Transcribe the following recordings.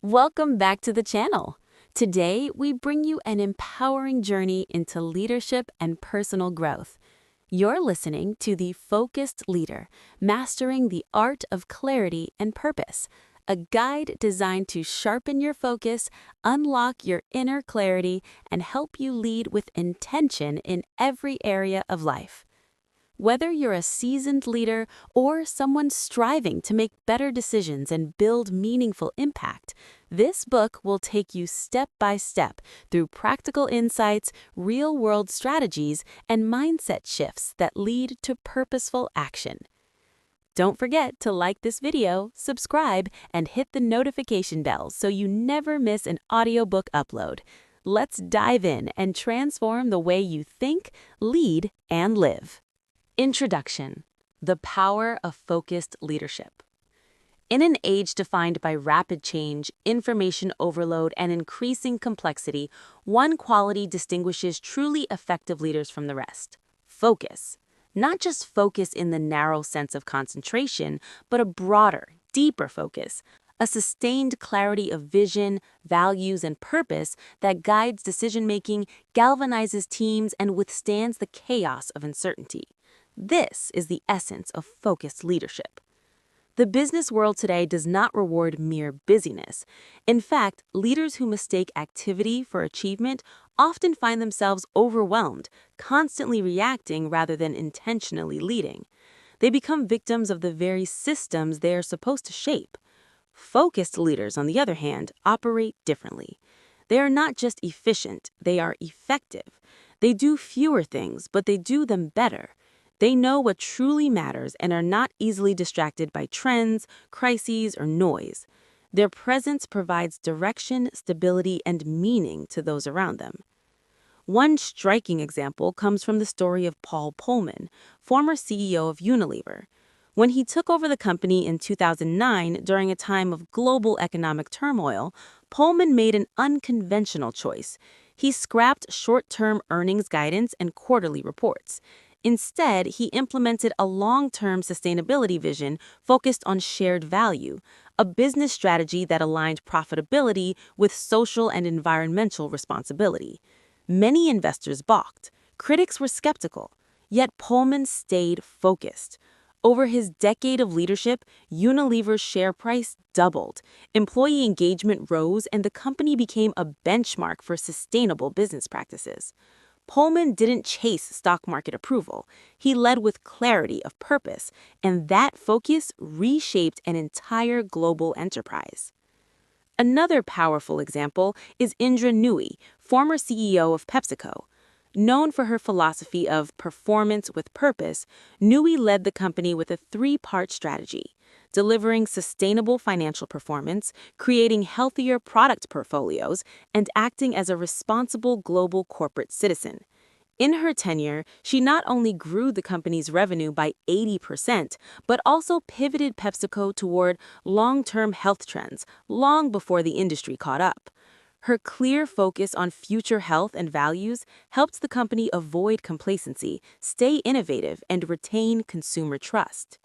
Welcome back to the channel. Today, we bring you an empowering journey into leadership and personal growth. You're listening to The Focused Leader, Mastering the Art of Clarity and Purpose, a guide designed to sharpen your focus, unlock your inner clarity, and help you lead with intention in every area of life. Whether you're a seasoned leader or someone striving to make better decisions and build meaningful impact, this book will take you step by step through practical insights, real-world strategies, and mindset shifts that lead to purposeful action. Don't forget to like this video, subscribe, and hit the notification bell so you never miss an audiobook upload. Let's dive in and transform the way you think, lead, and live. Introduction: The Power of Focused Leadership. In an age defined by rapid change, information overload, and increasing complexity, one quality distinguishes truly effective leaders from the rest: focus. Not just focus in the narrow sense of concentration, but a broader, deeper focus, a sustained clarity of vision, values, and purpose that guides decision-making, galvanizes teams, and withstands the chaos of uncertainty. This is the essence of focused leadership. The business world today does not reward mere busyness. In fact, leaders who mistake activity for achievement often find themselves overwhelmed, constantly reacting rather than intentionally leading. They become victims of the very systems they are supposed to shape. Focused leaders, on the other hand, operate differently. They are not just efficient, they are effective. They do fewer things, but they do them better. They know what truly matters and are not easily distracted by trends, crises, or noise. Their presence provides direction, stability, and meaning to those around them. One striking example comes from the story of Paul Polman, former CEO of Unilever. When he took over the company in 2009 during a time of global economic turmoil, Polman made an unconventional choice. He scrapped short-term earnings guidance and quarterly reports. Instead, he implemented a long-term sustainability vision focused on shared value, a business strategy that aligned profitability with social and environmental responsibility. Many investors balked. Critics were skeptical. Yet Pullman stayed focused. Over his decade of leadership, Unilever's share price doubled, employee engagement rose, and the company became a benchmark for sustainable business practices. Pullman didn't chase stock market approval. He led with clarity of purpose, and that focus reshaped an entire global enterprise. Another powerful example is Indra Nooyi, former CEO of PepsiCo. Known for her philosophy of performance with purpose, Nooyi led the company with a three-part strategy: delivering sustainable financial performance, creating healthier product portfolios, and acting as a responsible global corporate citizen. In her tenure, she not only grew the company's revenue by 80%, but also pivoted PepsiCo toward long-term health trends long before the industry caught up. Her clear focus on future health and values helped the company avoid complacency, stay innovative, and retain consumer trust.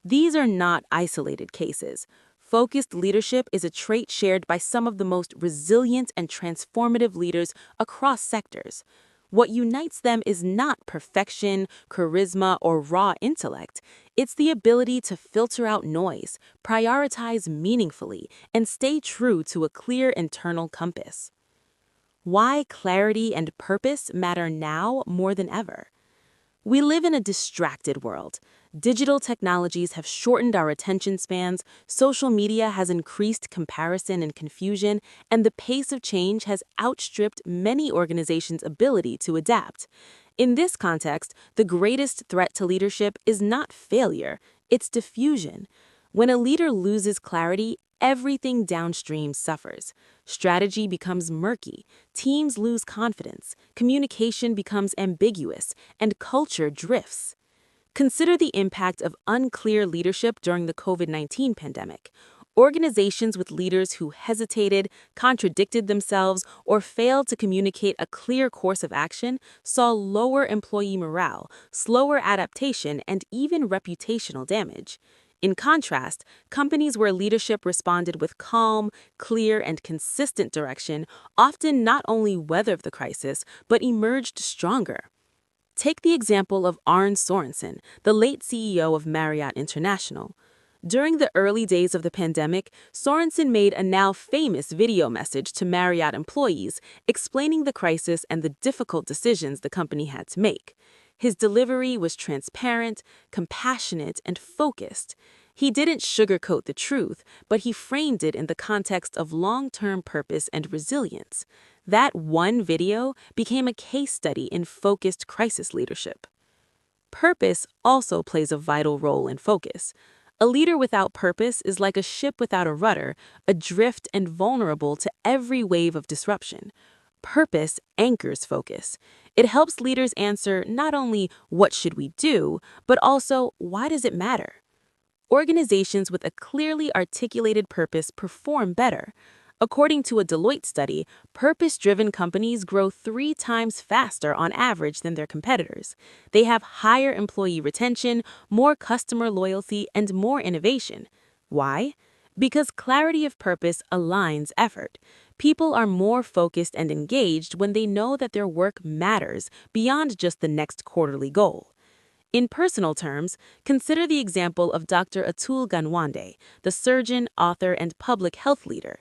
These are not isolated cases. Focused leadership is a trait shared by some of the most resilient and transformative leaders across sectors. What unites them is not perfection, charisma, or raw intellect. It's the ability to filter out noise, prioritize meaningfully, and stay true to a clear internal compass. Why clarity and purpose matter now more than ever. We live in a distracted world. Digital technologies have shortened our attention spans, social media has increased comparison and confusion, and the pace of change has outstripped many organizations' ability to adapt. In this context, the greatest threat to leadership is not failure, it's diffusion. When a leader loses clarity, everything downstream suffers. Strategy becomes murky, teams lose confidence, communication becomes ambiguous, and culture drifts. Consider the impact of unclear leadership during the COVID-19 pandemic. Organizations with leaders who hesitated, contradicted themselves, or failed to communicate a clear course of action saw lower employee morale, slower adaptation, and even reputational damage. In contrast, companies where leadership responded with calm, clear, and consistent direction often not only weathered the crisis, but emerged stronger. Take the example of Arne Sorensen, the late CEO of Marriott International. During the early days of the pandemic, Sorensen made a now famous video message to Marriott employees explaining the crisis and the difficult decisions the company had to make. His delivery was transparent, compassionate, and focused. He didn't sugarcoat the truth, but he framed it in the context of long-term purpose and resilience. That one video became a case study in focused crisis leadership. Purpose also plays a vital role in focus. A leader without purpose is like a ship without a rudder, adrift and vulnerable to every wave of disruption. Purpose anchors focus. It helps leaders answer not only what should we do, but also why does it matter? Organizations with a clearly articulated purpose perform better. According to a Deloitte study, purpose-driven companies grow 3 times faster on average than their competitors. They have higher employee retention, more customer loyalty, and more innovation. Why? Because clarity of purpose aligns effort. People are more focused and engaged when they know that their work matters beyond just the next quarterly goal. In personal terms, consider the example of Dr. Atul Gawande, the surgeon, author, and public health leader.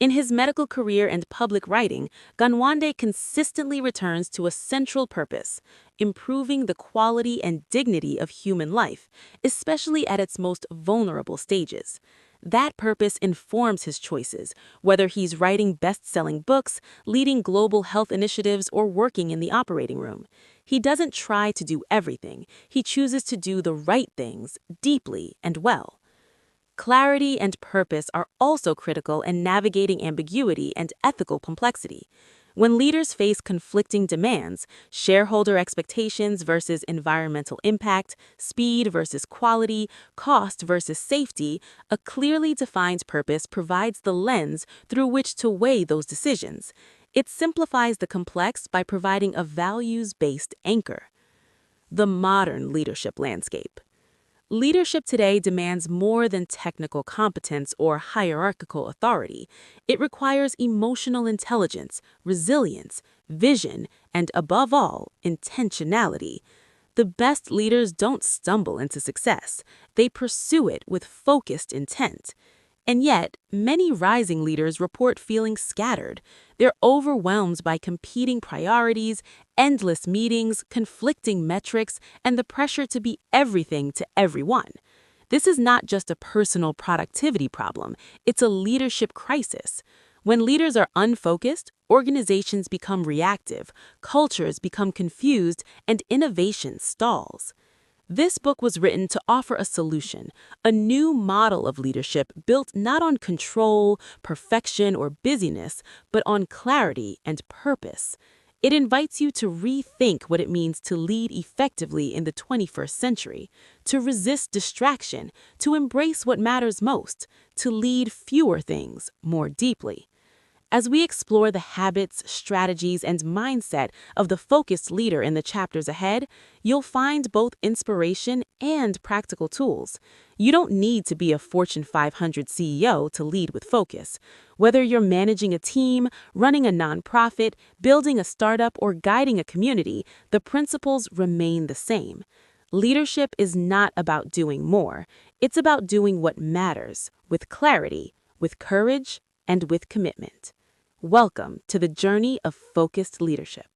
In his medical career and public writing, Gawande consistently returns to a central purpose: improving the quality and dignity of human life, especially at its most vulnerable stages. That purpose informs his choices, whether he's writing best-selling books, leading global health initiatives, or working in the operating room. He doesn't try to do everything. He chooses to do the right things, deeply and well. Clarity and purpose are also critical in navigating ambiguity and ethical complexity. When leaders face conflicting demands, shareholder expectations versus environmental impact, speed versus quality, cost versus safety, a clearly defined purpose provides the lens through which to weigh those decisions. It simplifies the complex by providing a values-based anchor. The modern leadership landscape. Leadership today demands more than technical competence or hierarchical authority. It requires emotional intelligence, resilience, vision, and above all, intentionality. The best leaders don't stumble into success. They pursue it with focused intent. And yet, many rising leaders report feeling scattered. They're overwhelmed by competing priorities, endless meetings, conflicting metrics, and the pressure to be everything to everyone. This is not just a personal productivity problem, it's a leadership crisis. When leaders are unfocused, organizations become reactive, cultures become confused, and innovation stalls. This book was written to offer a solution, a new model of leadership built not on control, perfection, or busyness, but on clarity and purpose. It invites you to rethink what it means to lead effectively in the 21st century, to resist distraction, to embrace what matters most, to lead fewer things more deeply. As we explore the habits, strategies, and mindset of the focused leader in the chapters ahead, you'll find both inspiration and practical tools. You don't need to be a Fortune 500 CEO to lead with focus. Whether you're managing a team, running a nonprofit, building a startup, or guiding a community, the principles remain the same. Leadership is not about doing more. It's about doing what matters, with clarity, with courage, and with commitment. Welcome to the journey of focused leadership.